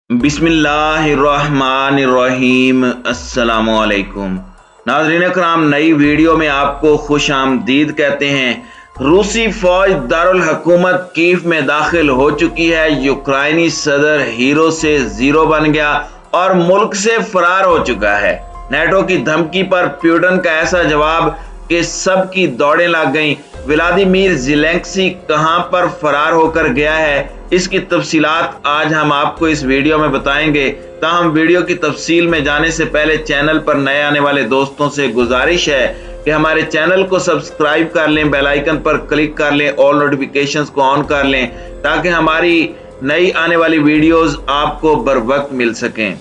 बिस्मिल्लाहिर्रहमानिर्रहीम। अस्सलामुअलैकुम नाज़रीन अकराम, नई वीडियो में आपको खुश आमदीद कहते हैं। रूसी फौज दारुल हुकूमत कीव में दाखिल हो चुकी है। यूक्राइनी सदर हीरो से जीरो बन गया और मुल्क से फरार हो चुका है। नेटो की धमकी पर प्यूटन का ऐसा जवाब कि सबकी दौड़ें लग गईं। व्लादिमीर ज़ेलेंस्की कहां पर फरार होकर गया है, इसकी तफसीलात आज हम आपको इस वीडियो में बताएंगे। ताहम वीडियो की तफसील में जाने से पहले चैनल पर नए आने वाले दोस्तों से गुजारिश है कि हमारे चैनल को सब्सक्राइब कर लें, बेल आइकन पर क्लिक कर लें, ऑल नोटिफिकेशंस को ऑन कर लें ताकि हमारी नई आने वाली वीडियोस आपको बर वक्त मिल सकें।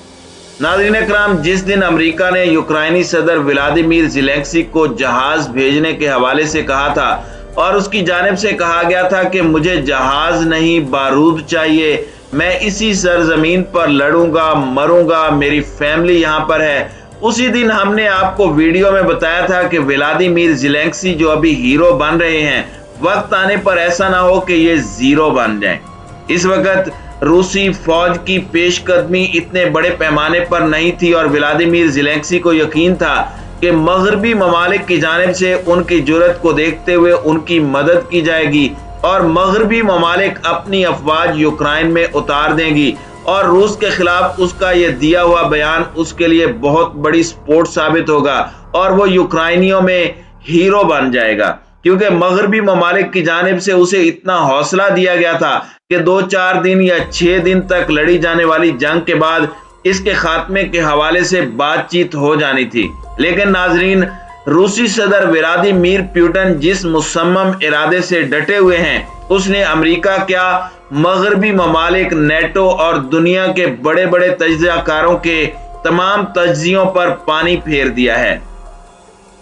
नाज़रीन इकराम, जिस दिन अमेरिका ने यूक्राइनी सदर व्लादिमीर ज़ेलेंस्की को जहाज भेजने के हवाले से कहा था और उसकी जानिब से कहा गया था कि मुझे जहाज नहीं बारूद चाहिए, मैं इसी सरजमीन पर लड़ूंगा, मरूंगा, मेरी फैमिली यहाँ पर है, उसी दिन हमने आपको वीडियो में बताया था कि व्लादिमीर ज़ेलेंस्की जो अभी हीरो बन रहे हैं, वक्त आने पर ऐसा ना हो कि ये जीरो बन जाएं। इस वक्त रूसी फौज की पेशकदमी इतने बड़े पैमाने पर नहीं थी और व्लादिमीर ज़ेलेंस्की को यकीन था कि मगरबी ममालिक की जानिब से उनकी जुर्रत को देखते हुए उनकी मदद की जाएगी और मगरबी ममालिक अपनी अफवाज यूक्राइन में उतार देंगी और रूस के खिलाफ उसका ये दिया हुआ बयान उसके लिए बहुत बड़ी सपोर्ट साबित होगा और वो यूक्राइनियों में हीरो बन जाएगा, क्योंकि मगरबी ममालिक की जानिब से उसे इतना हौसला दिया गया था कि 2-4 दिन या 6 दिन तक लड़ी जाने वाली जंग के बाद इसके खात्मे के हवाले से बातचीत हो जानी थी। लेकिन नाजरीन, रूसी सदर व्लादिमीर पुतिन जिस मुसम्मम इरादे से डटे हुए हैं, उसने अमेरिका क्या, मगरबी ममालिक, नेटो और दुनिया के बड़े बड़े तज्ज़ियाकारों के तमाम तज्ज़ियों पर पानी फेर दिया है।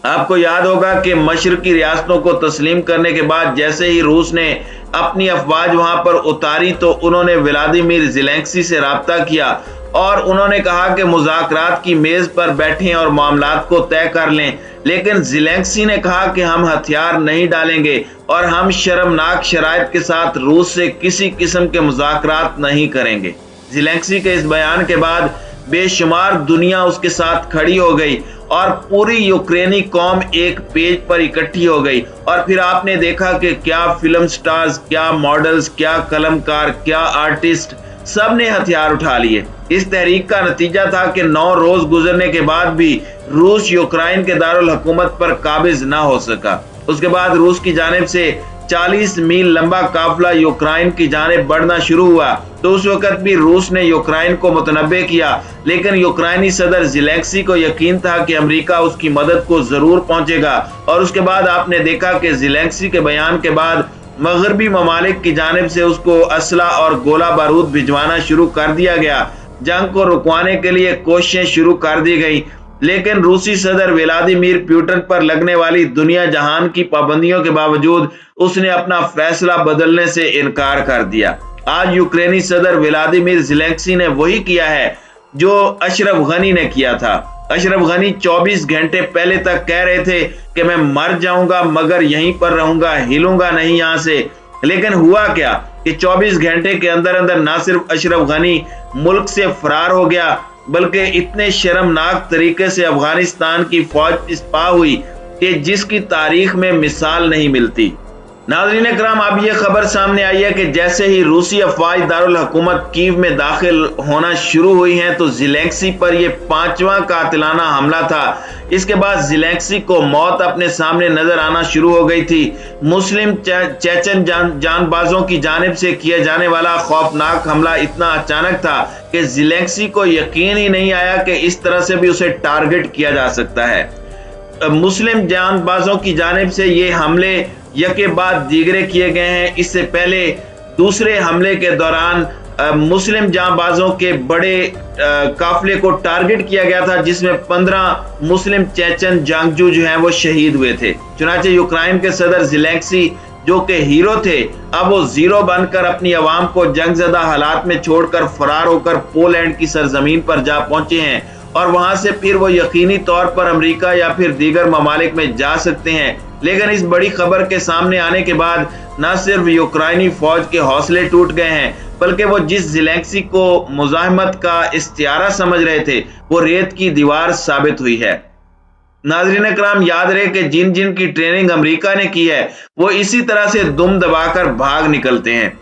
आपको याद होगा कि मशरकी रियासतों को तस्लीम करने के बाद जैसे ही रूस ने अपनी अफवाज वहां पर उतारी तो उन्होंने व्लादिमीर ज़ेलेंस्की से राब्ता किया और उन्होंने कहा कि मुज़ाकरात की मेज पर बैठें और मामलात को तय कर लें। लेकिन ज़ेलेंस्की ने कहा कि हम हथियार नहीं डालेंगे और हम शर्मनाक शराइत के साथ रूस से किसी किस्म के मुज़ाकरात नहीं करेंगे। ज़ेलेंस्की के इस बयान के बाद बेशुमार दुनिया उसके साथ खड़ी हो गई और पूरी यूक्रेनी कौम एक पेज पर इकट्ठी हो गई और फिर आपने देखा कि क्या फिल्म स्टार्स, क्या मॉडल्स, क्या कलमकार, क्या आर्टिस्ट, सब ने हथियार उठा लिए। इस तहरीक का नतीजा था कि 9 रोज गुजरने के बाद भी रूस यूक्राइन के दारुल हुकूमत पर काबिज ना हो सका। उसके बाद रूस की जानिब से 40 मील लंबा काफिला यूक्राइन की जानिब बढ़ना शुरू हुआ तो उस वक्त भी रूस ने यूक्राइन को मुतनब्बे किया, लेकिन यूक्राइनी सदर ज़ेलेंस्की को यकीन था कि अमेरिका उसकी मदद को जरूर पहुंचेगा और उसके बाद आपने देखा कि ज़ेलेंस्की के बयान के बाद मगरबी ममालिक की जानिब से उसको असला और गोला बारूद भिजवाना शुरू कर दिया गया। जंग को रुकवाने के लिए कोशिशें शुरू कर दी गई, लेकिन रूसी सदर व्लादिमीर पुतिन पर लगने वाली दुनिया जहान की पाबंदियों के बावजूद उसने अपना फैसला बदलने से इनकार कर दिया। आज यूक्रेनी सदर व्लादिमीर ज़ेलेंस्की ने वही किया है जो अशरफ गनी ने किया था। अशरफ गनी 24 घंटे पहले तक कह रहे थे कि मैं मर जाऊंगा मगर यहीं पर रहूंगा, हिलूंगा नहीं यहां से। लेकिन हुआ क्या कि 24 घंटे के अंदर अंदर ना सिर्फ अशरफ गनी मुल्क से फरार हो गया, बल्कि इतने शर्मनाक तरीके से अफगानिस्तान की फौज पिछपा हुई कि जिसकी तारीख में मिसाल नहीं मिलती। नाज़रीन इकराम, अब यह खबर सामने आई है कि जैसे ही रूसी अफवाज दारुल हुकूमत कीव में दाखिल होना शुरू हुई हैं तो ज़ेलेंस्की पर यह 5वां कातिलाना हमला था। इसके बाद ज़ेलेंस्की को मौत अपने सामने नजर आना शुरू हो गई थी। मुस्लिम चेचन जानबाजों की जानिब से किया जाने वाला खौफनाक हमला इतना अचानक था कि ज़ेलेंस्की को यकीन ही नहीं आया कि इस तरह से भी उसे टारगेट किया जा सकता है। मुस्लिम जानबाजों की जानिब से ये हमले यके बाद दीगरे किए गए हैं। इससे पहले दूसरे हमले के दौरान मुस्लिम जांबाजों के बड़े काफिले को टारगेट किया गया था, जिसमें 15 मुस्लिम चेचन जंगजू जो हैं वो शहीद हुए थे। चुनांचे यूक्राइन के सदर ज़ेलेंस्की जो कि हीरो थे, अब वो जीरो बनकर अपनी आवाम को जंगजदा हालात में छोड़कर फरार होकर पोलैंड की सरजमीन पर जा पहुंचे हैं और वहां से फिर वो यकीनी तौर पर अमेरिका या फिर दीगर ममालिक में जा सकते हैं। लेकिन इस बड़ी खबर के सामने आने के बाद न सिर्फ यूक्राइनी फौज के हौसले टूट गए हैं बल्कि वो जिस ज़ेलेंस्की को मुज़ाहमत का इस्तियारा समझ रहे थे वो रेत की दीवार साबित हुई है। नाज़रीन इकराम, याद रहे कि जिन जिन की ट्रेनिंग अमेरिका ने की है वो इसी तरह से दुम दबाकर भाग निकलते हैं।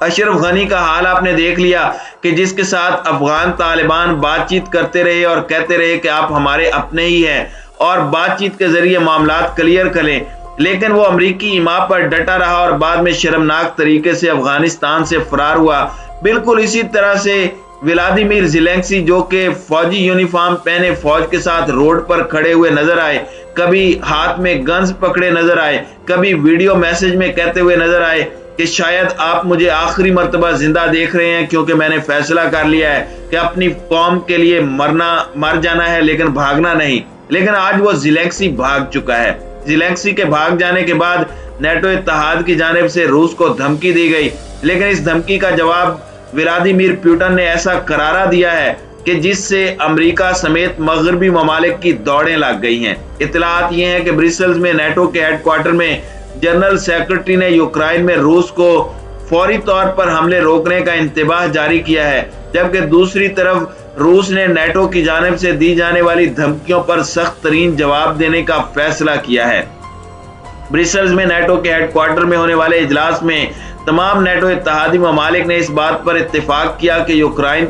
अशरफ गनी का हाल आपने देख लिया कि जिसके साथ अफगान तालिबान बातचीत करते रहे और कहते रहे कि आप हमारे अपने ही हैं और बातचीत के जरिए मामलात क्लियर करें, लेकिन वो अमरीकी इमा पर डटा रहा और बाद में शर्मनाक तरीके से अफगानिस्तान से फरार हुआ। बिल्कुल इसी तरह से व्लादिमीर ज़ेलेंस्की जो कि फौजी यूनिफॉर्म पहने फौज के साथ रोड पर खड़े हुए नजर आए, कभी हाथ में गन्स पकड़े नजर आए, कभी वीडियो मैसेज में कहते हुए नजर आए कि शायद आप मुझे आखिरी मर्तबा जिंदा देख रहे हैं क्योंकि मैंने फैसला कर लिया है कि अपनी कौम के लिए मर जाना है लेकिन भागना नहीं। लेकिन आज वो ज़ेलेंस्की भाग चुका है। ज़ेलेंस्की के भाग जाने के बाद नेटो इत्तेहाद की जानिब से रूस को धमकी दी गई, लेकिन इस धमकी का जवाब व्लादिमीर पुतिन ने ऐसा करारा दिया है कि जिससे अमेरिका समेत मगरबी ममालिक की दौड़ें लग गई हैं। इत्तलात ये हैं कि ब्रसेल्स में नेटो के हेडक्वार्टर में जनरल सेक्रेटरी ने यूक्रेन में रूस को फौरी तौर पर हमले रोकने का इंतबाह जारी किया है, जबकि दूसरी तरफ रूस ने नेटो की जानिब से दी जाने वाली धमकियों पर सख्त तरीन जवाब देने का फैसला किया है। ब्रसेल्स में नेटो के हेडक्वार्टर में होने वाले इजलास में तमाम नेटो इत्तेहादी ममालिक ने इस बात पर इत्तेफाक किया कि यूक्रेन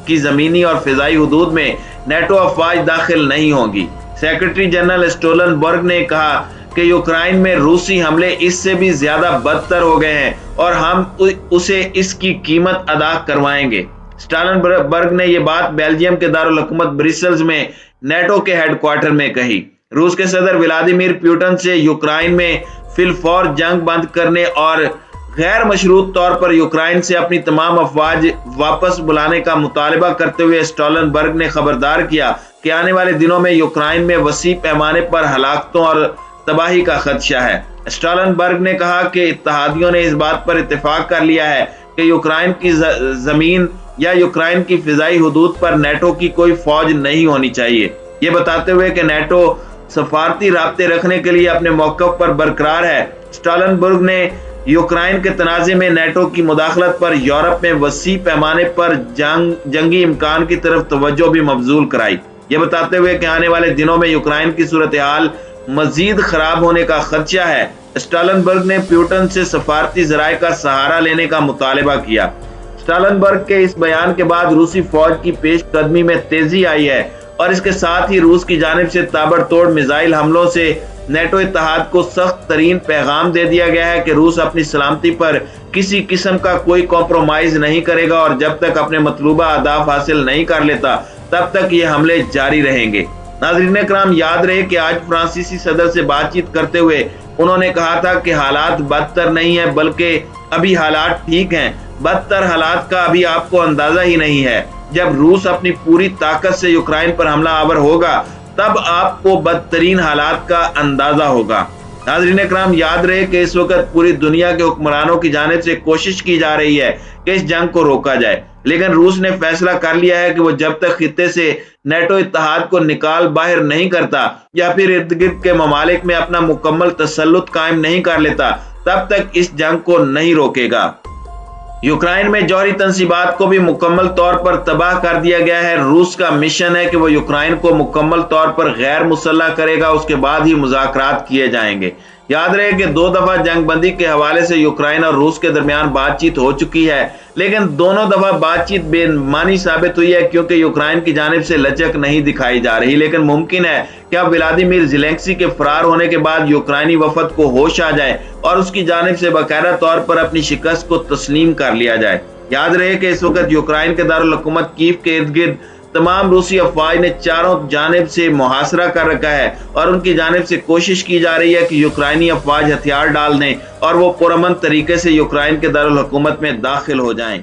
की जमीनी और फिजाई हुदूद में नेटो अफवाज दाखिल नहीं होंगी। सेक्रेटरी जनरल स्टोलनबर्ग ने कहा कि यूक्रेन में रूसी हमले इससे भी ज्यादा बदतर हो गए हैं और हम उसे इसकी कीमत अदा करवाएंगे। स्टोलनबर्ग ने यह बात बेल्जियम के दारुल हुकूमत ब्रसेल्स में नेटो के हेडक्वार्टर में कही। रूस के सदर व्लादिमीर पुतिन से यूक्रेन में फिलफौर जंग बंद करने और गैर मशरूत तौर पर यूक्रेन से अपनी तमाम अफवाज वापस बुलाने का मुतालबा करते हुए स्टोलनबर्ग ने खबरदार किया कि आने वाले दिनों में यूक्रेन में वसी पैमाने पर हलाकतों और तबाही का खदशा है। स्टोलनबर्ग ने कहा कि इत्तेहादियों ने इस बात पर इत्तेफाक कर लिया है कि यूक्रेन की जमीन या यूक्रेन की फिजाई हुदूद पर नेटो की कोई फौज नहीं होनी चाहिए। ये बताते हुए कि नेटो सफारती राब्ते रखने के लिए अपने मौक़िफ़ पर बरकरार है, स्टोलनबर्ग ने यूक्रेन के तनाज़े में नेटो की मुदाखलत पर यूरोप में वसी पैमाने पर जंगी इम्कान की तरफ तवज्जो भी मबजूल कराई। ये बताते हुए कि आने वाले दिनों में यूक्रेन की सूरत हाल मजीद खराब होने का खदशा है, स्टोलनबर्ग ने पुतिन से सफारती ज़राए का सहारा लेने का मुतालबा किया। स्टोलनबर्ग के इस बयान के बाद रूसी फौज की पेशकदमी में तेजी आई है और इसके साथ ही रूस की जानिब से ताबड़तोड़ मिसाइल हमलों से नेटो इत्तेहाद को सख्त तरीन पैगाम दे दिया गया है कि रूस अपनी सलामती पर किसी किस्म का कोई कॉम्प्रोमाइज नहीं करेगा और जब तक अपने मतलूबा अहदाफ हासिल नहीं कर लेता तब तक ये हमले जारी रहेंगे। नाज़रीन इकराम, याद रहे कि आज फ्रांसीसी सदर से बातचीत करते हुए उन्होंने कहा था कि हालात बदतर नहीं है बल्कि अभी हालात ठीक हैं। बदतर हालात का अभी आपको अंदाजा ही नहीं है। जब रूस अपनी पूरी ताकत से यूक्रेन पर हमला आवर होगा तब आपको बदतरीन हालात का अंदाजा होगा। नाज़रीन इकराम, याद रहे कि इस वक्त पूरी दुनिया के हुक्मरानों की जानिब से कोशिश की जा रही है कि इस जंग को रोका जाए, लेकिन रूस ने फैसला कर लिया है कि वो जब तक खित्ते से नेटो इत्तेहाद को निकाल बाहर नहीं करता या फिर इर्द गिर्द के ममालिक में अपना मुकम्मल तसल्लुत कायम नहीं कर लेता तब तक इस जंग को नहीं रोकेगा। यूक्रेन में जौहरी तंसीबात को भी मुकम्मल तौर पर तबाह कर दिया गया है। रूस का मिशन है कि वो यूक्रेन को मुकम्मल तौर पर गैर मुसल्लह करेगा, उसके बाद ही मुज़ाकरात किए जाएंगे। याद रहे कि 2 दफा जंगबंदी के हवाले से यूक्रेन और रूस के दरमियान बातचीत हो चुकी है, लेकिन दोनों दफा बातचीत बेमानी साबित हुई है क्योंकि यूक्रेन की जानिब से लचक नहीं दिखाई जा रही। लेकिन मुमकिन है कि अब व्लादिमीर ज़ेलेंस्की के फरार होने के बाद यूक्रेनी वफद को होश आ जाए और उसकी जानिब से बाकायदा तौर पर अपनी शिकस्त को तस्लीम कर लिया जाए। याद रहे कि इस वक्त यूक्रेन के दारुल हुकूमत कीव के इर्द गिर्द तमाम रूसी अफवाज ने चारों जानिब से मुहासरा कर रखा है और उनकी जानिब से कोशिश की जा रही है कि यूक्रेनी अफवाज हथियार डाल दें और वो पुरअमन तरीके से यूक्रेन के दारुल हुकूमत में दाखिल हो जाएं।